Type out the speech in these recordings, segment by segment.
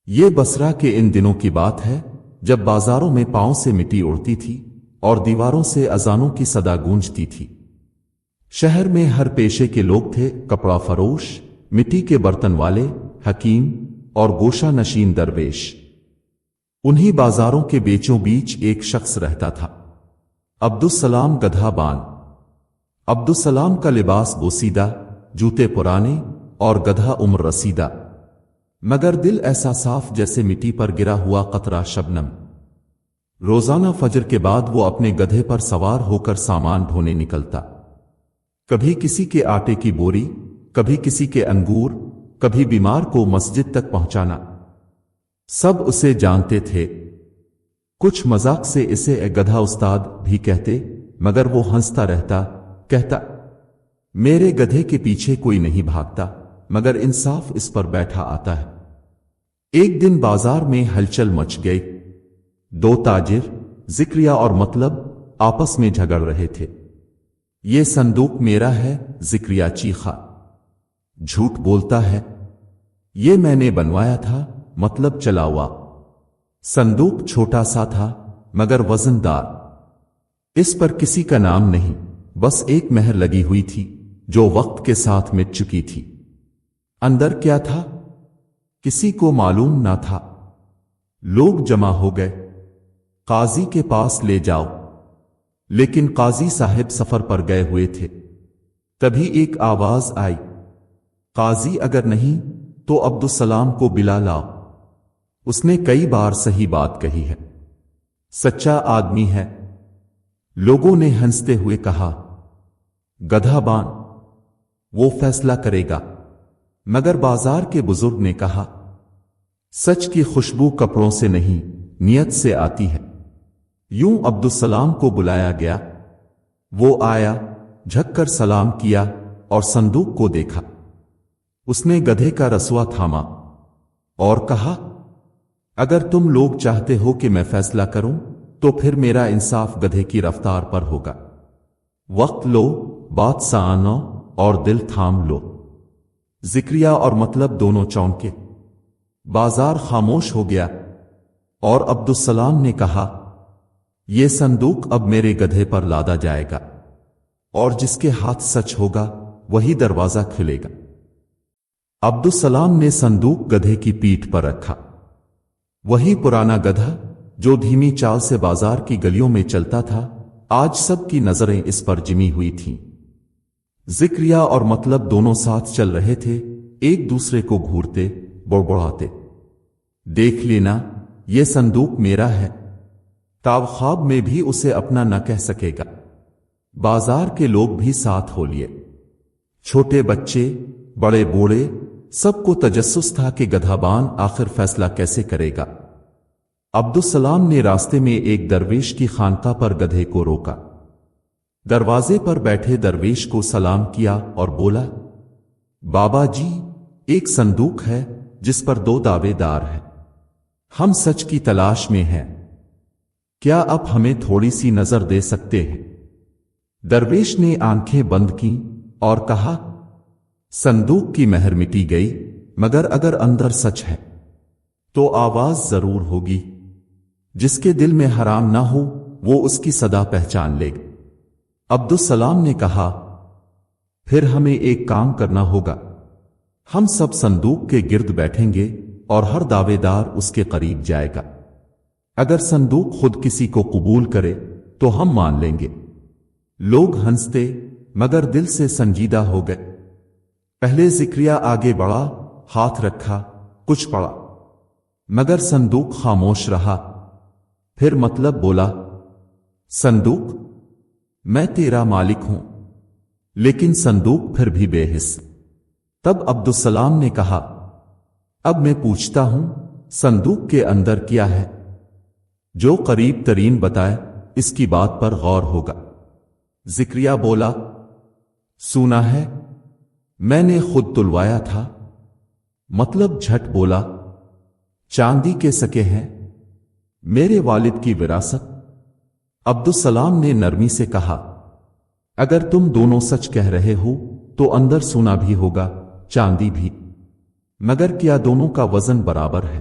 یہ بصرہ کے ان دنوں کی بات ہے جب بازاروں میں پاؤں سے مٹی اڑتی تھی اور دیواروں سے اذانوں کی صدا گونجتی تھی۔ شہر میں ہر پیشے کے لوگ تھے، کپڑا فروش، مٹی کے برتن والے، حکیم اور گوشہ نشین درویش۔ انہی بازاروں کے بیچوں بیچ ایک شخص رہتا تھا، عبدالسلام گدھا بان۔ عبدالسلام کا لباس بوسیدہ، جوتے پرانے اور گدھا عمر رسیدہ، مگر دل ایسا صاف جیسے مٹی پر گرا ہوا قطرہ شبنم۔ روزانہ فجر کے بعد وہ اپنے گدھے پر سوار ہو کر سامان ڈھونے نکلتا، کبھی کسی کے آٹے کی بوری، کبھی کسی کے انگور، کبھی بیمار کو مسجد تک پہنچانا۔ سب اسے جانتے تھے، کچھ مذاق سے اسے اے گدھا استاد بھی کہتے، مگر وہ ہنستا رہتا، کہتا میرے گدھے کے پیچھے کوئی نہیں بھاگتا، مگر انصاف اس پر بیٹھا آتا ہے۔ ایک دن بازار میں ہلچل مچ گئی، دو تاجر ذکریہ اور مطلب آپس میں جھگڑ رہے تھے۔ یہ صندوق میرا ہے، ذکریہ چیخا۔ جھوٹ بولتا ہے، یہ میں نے بنوایا تھا، مطلب چلا ہوا۔ صندوق چھوٹا سا تھا مگر وزن دار، اس پر کسی کا نام نہیں، بس ایک مہر لگی ہوئی تھی جو وقت کے ساتھ مٹ چکی تھی۔ اندر کیا تھا کسی کو معلوم نہ تھا۔ لوگ جمع ہو گئے، قاضی کے پاس لے جاؤ، لیکن قاضی صاحب سفر پر گئے ہوئے تھے۔ تبھی ایک آواز آئی، قاضی اگر نہیں تو عبدالسلام کو بلا لاؤ، اس نے کئی بار صحیح بات کہی ہے، سچا آدمی ہے۔ لوگوں نے ہنستے ہوئے کہا، گدھا بان، وہ فیصلہ کرے گا۔ مگر بازار کے بزرگ نے کہا، سچ کی خوشبو کپڑوں سے نہیں، نیت سے آتی ہے۔ یوں عبدالسلام کو بلایا گیا، وہ آیا، جھک کر سلام کیا اور صندوق کو دیکھا۔ اس نے گدھے کا رسوا تھاما اور کہا، اگر تم لوگ چاہتے ہو کہ میں فیصلہ کروں تو پھر میرا انصاف گدھے کی رفتار پر ہوگا۔ وقت لو، بات سانو اور دل تھام لو۔ ذکریہ اور مطلب دونوں چونکے، بازار خاموش ہو گیا، اور عبدالسلام نے کہا، یہ صندوق اب میرے گدھے پر لادا جائے گا، اور جس کے ہاتھ سچ ہوگا وہی دروازہ کھلے گا۔ عبدالسلام نے صندوق گدھے کی پیٹھ پر رکھا، وہی پرانا گدھا جو دھیمی چال سے بازار کی گلیوں میں چلتا تھا، آج سب کی نظریں اس پر جمی ہوئی تھیں۔ ذکریہ اور مطلب دونوں ساتھ چل رہے تھے، ایک دوسرے کو گھورتے، بڑبڑاتے، دیکھ لینا یہ صندوق میرا ہے، تاب خواب میں بھی اسے اپنا نہ کہہ سکے گا۔ بازار کے لوگ بھی ساتھ ہو لیے، چھوٹے بچے، بڑے بوڑھے، سب کو تجسس تھا کہ گدھا بان آخر فیصلہ کیسے کرے گا۔ عبدالسلام نے راستے میں ایک درویش کی خانقاہ پر گدھے کو روکا، دروازے پر بیٹھے درویش کو سلام کیا اور بولا، بابا جی، ایک صندوق ہے جس پر دو دعوے دار ہیں، ہم سچ کی تلاش میں ہیں، کیا آپ ہمیں تھوڑی سی نظر دے سکتے ہیں؟ درویش نے آنکھیں بند کیں اور کہا، صندوق کی مہر مٹی گئی، مگر اگر اندر سچ ہے تو آواز ضرور ہوگی، جس کے دل میں حرام نہ ہو وہ اس کی صدا پہچان لے گا۔ عبدالسلام نے کہا، پھر ہمیں ایک کام کرنا ہوگا، ہم سب صندوق کے گرد بیٹھیں گے اور ہر دعوے دار اس کے قریب جائے گا، اگر صندوق خود کسی کو قبول کرے تو ہم مان لیں گے۔ لوگ ہنستے مگر دل سے سنجیدہ ہو گئے۔ پہلے ذکریہ آگے بڑھا، ہاتھ رکھا، کچھ پڑا، مگر صندوق خاموش رہا۔ پھر مطلب بولا، صندوق، میں تیرا مالک ہوں، لیکن صندوق پھر بھی بے حس۔ تب عبدالسلام نے کہا، اب میں پوچھتا ہوں، صندوق کے اندر کیا ہے؟ جو قریب ترین بتائے اس کی بات پر غور ہوگا۔ ذکریہ بولا، سونا ہے، میں نے خود تلوایا تھا۔ مطلب جھٹ بولا، چاندی کے سکے ہیں، میرے والد کی وراثت۔ عبدالسلام نے نرمی سے کہا، اگر تم دونوں سچ کہہ رہے ہو تو اندر سونا بھی ہوگا، چاندی بھی، مگر کیا دونوں کا وزن برابر ہے؟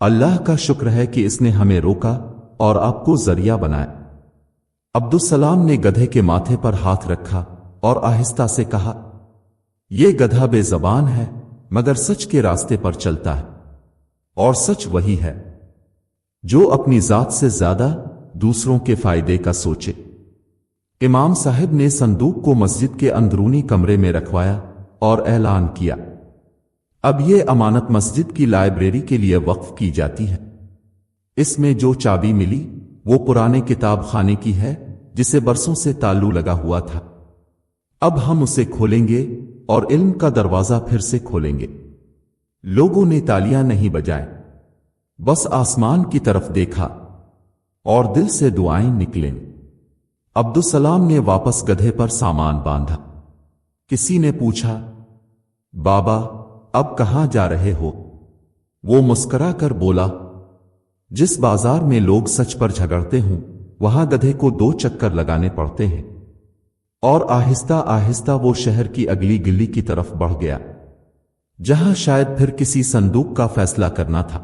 اللہ کا شکر ہے کہ اس نے ہمیں روکا اور آپ کو ذریعہ بنایا۔ عبدالسلام نے گدھے کے ماتھے پر ہاتھ رکھا اور آہستہ سے کہا، یہ گدھا بے زبان ہے مگر سچ کے راستے پر چلتا ہے، اور سچ وہی ہے جو اپنی ذات سے زیادہ دوسروں کے فائدے کا سوچے۔ امام صاحب نے صندوق کو مسجد کے اندرونی کمرے میں رکھوایا اور اعلان کیا، اب یہ امانت مسجد کی لائبریری کے لیے وقف کی جاتی ہے۔ اس میں جو چابی ملی وہ پرانے کتاب خانے کی ہے جسے برسوں سے تالو لگا ہوا تھا۔ اب ہم اسے کھولیں گے اور علم کا دروازہ پھر سے کھولیں گے۔ لوگوں نے تالیاں نہیں بجائیں، بس آسمان کی طرف دیکھا اور دل سے دعائیں نکلیں۔ عبدالسلام نے واپس گدھے پر سامان باندھا۔ کسی نے پوچھا، بابا اب کہاں جا رہے ہو؟ وہ مسکرا کر بولا، جس بازار میں لوگ سچ پر جھگڑتے ہوں وہاں گدھے کو 2 چکر لگانے پڑتے ہیں۔ اور آہستہ آہستہ وہ شہر کی اگلی گلی کی طرف بڑھ گیا، جہاں شاید پھر کسی صندوق کا فیصلہ کرنا تھا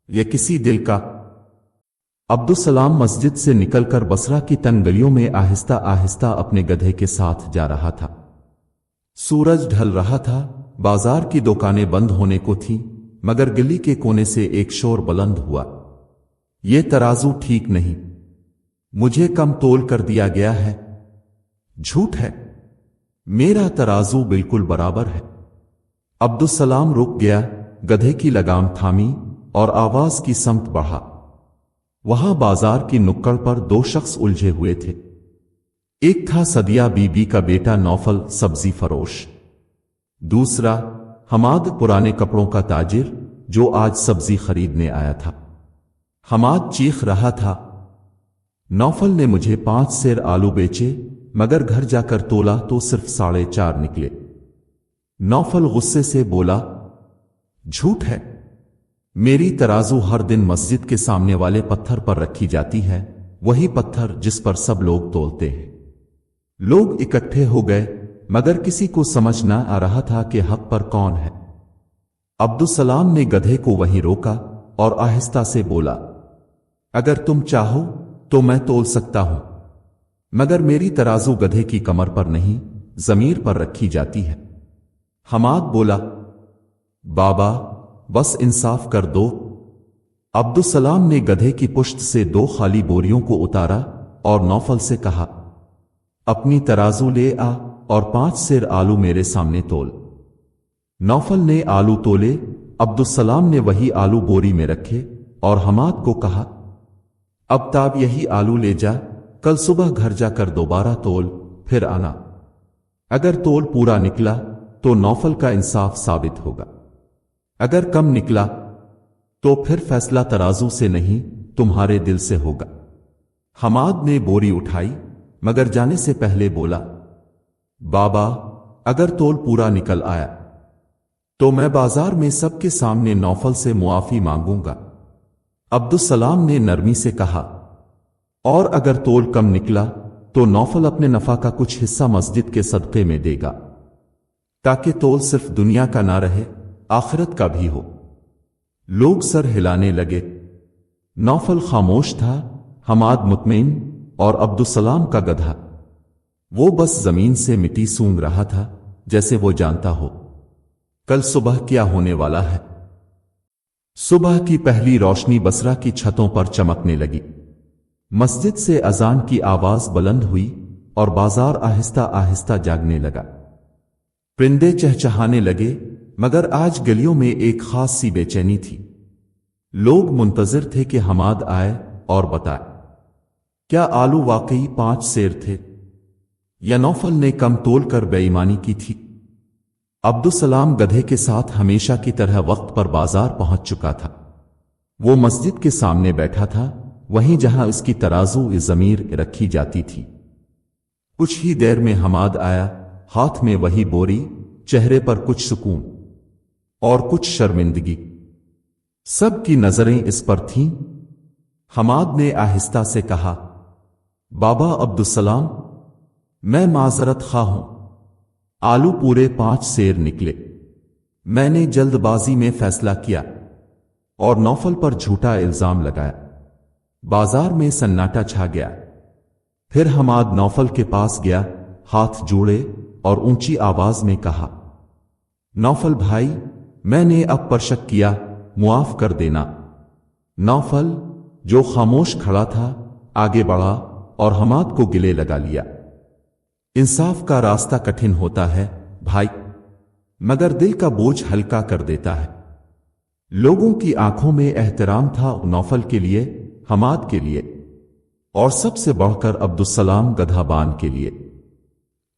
یا کسی دل کا۔ عبدالسلام مسجد سے نکل کر بصرہ کی تنگ گلیوں میں آہستہ آہستہ اپنے گدھے کے ساتھ جا رہا تھا۔ سورج ڈھل رہا تھا، بازار کی دکانیں بند ہونے کو تھیں، مگر گلی کے کونے سے ایک شور بلند ہوا، یہ ترازو ٹھیک نہیں، مجھے کم تول کر دیا گیا ہے۔ جھوٹ ہے، میرا ترازو بالکل برابر ہے۔ عبدالسلام رک گیا، گدھے کی لگام تھامی اور آواز کی سمت بڑھا۔ وہاں بازار کی نکڑ پر 2 شخص الجھے ہوئے تھے۔ ایک تھا صدیہ بی بی کا بیٹا نوفل سبزی فروش، دوسرا حماد پرانے کپڑوں کا تاجر جو آج سبزی خریدنے آیا تھا۔ حماد چیخ رہا تھا، نوفل نے مجھے 5 سیر آلو بیچے مگر گھر جا کر تولا تو صرف 4.5 نکلے۔ نوفل غصے سے بولا، جھوٹ ہے، میری ترازو ہر دن مسجد کے سامنے والے پتھر پر رکھی جاتی ہے، وہی پتھر جس پر سب لوگ تولتے ہیں۔ لوگ اکٹھے ہو گئے مگر کسی کو سمجھ نہ آ رہا تھا کہ حق پر کون ہے۔ عبدالسلام نے گدھے کو وہیں روکا اور آہستہ سے بولا، اگر تم چاہو تو میں تول سکتا ہوں، مگر میری ترازو گدھے کی کمر پر نہیں، ضمیر پر رکھی جاتی ہے۔ حماد بولا، بابا بس انصاف کر دو۔ عبدالسلام نے گدھے کی پشت سے 2 خالی بوریوں کو اتارا اور نوفل سے کہا، اپنی ترازو لے آ اور 5 سیر آلو میرے سامنے تول۔ نوفل نے آلو تولے، عبدالسلام نے وہی آلو بوری میں رکھے اور حماد کو کہا، اب تاب یہی آلو لے جا، کل صبح گھر جا کر دوبارہ تول، پھر آنا۔ اگر تول پورا نکلا تو نوفل کا انصاف ثابت ہوگا، اگر کم نکلا تو پھر فیصلہ ترازو سے نہیں تمہارے دل سے ہوگا۔ حماد نے بوری اٹھائی مگر جانے سے پہلے بولا، بابا اگر تول پورا نکل آیا تو میں بازار میں سب کے سامنے نوفل سے معافی مانگوں گا۔ عبدالسلام نے نرمی سے کہا، اور اگر تول کم نکلا تو نوفل اپنے نفع کا کچھ حصہ مسجد کے صدقے میں دے گا، تاکہ تول صرف دنیا کا نہ رہے، آخرت کا بھی ہو۔ لوگ سر ہلانے لگے۔ نوفل خاموش تھا، حماد مطمئن اور عبدالسلام کا گدھا وہ بس زمین سے مٹی سونگ رہا تھا، جیسے وہ جانتا ہو کل صبح کیا ہونے والا ہے۔ صبح کی پہلی روشنی بصرہ کی چھتوں پر چمکنے لگی، مسجد سے اذان کی آواز بلند ہوئی اور بازار آہستہ آہستہ جاگنے لگا۔ پرندے چہچہانے لگے، مگر آج گلیوں میں ایک خاص سی بے چینی تھی۔ لوگ منتظر تھے کہ حماد آئے اور بتائے، کیا آلو واقعی 5 سیر تھے یا نوفل نے کم تول کر بے ایمانی کی تھی؟ عبدالسلام گدھے کے ساتھ ہمیشہ کی طرح وقت پر بازار پہنچ چکا تھا۔ وہ مسجد کے سامنے بیٹھا تھا، وہیں جہاں اس کی ترازو ضمیر رکھی جاتی تھی۔ کچھ ہی دیر میں حماد آیا، ہاتھ میں وہی بوری، چہرے پر کچھ سکون اور کچھ شرمندگی۔ سب کی نظریں اس پر تھیں۔ حماد نے آہستہ سے کہا، بابا عبدالسلام، میں معذرت خواہ ہوں، آلو پورے 5 سیر نکلے، میں نے جلد بازی میں فیصلہ کیا اور نوفل پر جھوٹا الزام لگایا۔ بازار میں سناٹا چھا گیا۔ پھر حماد نوفل کے پاس گیا، ہاتھ جوڑے اور اونچی آواز میں کہا، نوفل بھائی، میں نے اب پر شک کیا، معاف کر دینا۔ نوفل، جو خاموش کھڑا تھا، آگے بڑھا اور حماد کو گلے لگا لیا۔ انصاف کا راستہ کٹھن ہوتا ہے بھائی، مگر دل کا بوجھ ہلکا کر دیتا ہے۔ لوگوں کی آنکھوں میں احترام تھا نوفل کے لیے، حماد کے لیے، اور سب سے بڑھ کر عبدالسلام گدھا بان کے لیے۔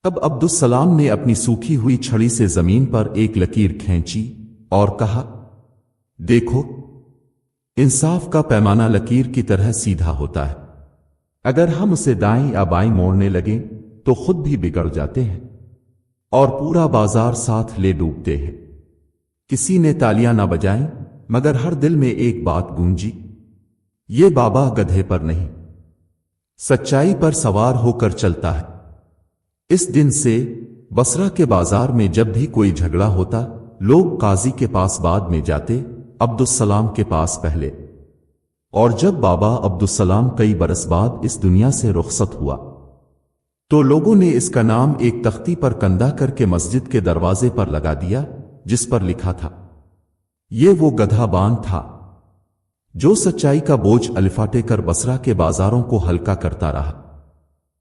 اب عبدالسلام نے اپنی سوکھی ہوئی چھڑی سے زمین پر ایک لکیر کھینچی اور کہا، دیکھو، انصاف کا پیمانہ لکیر کی طرح سیدھا ہوتا ہے۔ اگر ہم اسے دائیں یا بائیں موڑنے لگیں تو خود بھی بگڑ جاتے ہیں اور پورا بازار ساتھ لے ڈوبتے ہیں۔ کسی نے تالیاں نہ بجائیں، مگر ہر دل میں ایک بات گونجی، یہ بابا گدھے پر نہیں، سچائی پر سوار ہو کر چلتا ہے۔ اس دن سے بصرہ کے بازار میں جب بھی کوئی جھگڑا ہوتا، لوگ قاضی کے پاس بعد میں جاتے، عبدالسلام کے پاس پہلے۔ اور جب بابا عبدالسلام کئی برس بعد اس دنیا سے رخصت ہوا تو لوگوں نے اس کا نام ایک تختی پر کندہ کر کے مسجد کے دروازے پر لگا دیا، جس پر لکھا تھا، یہ وہ گدھا بان تھا جو سچائی کا بوجھ الفاٹے کر بصرہ کے بازاروں کو ہلکا کرتا رہا۔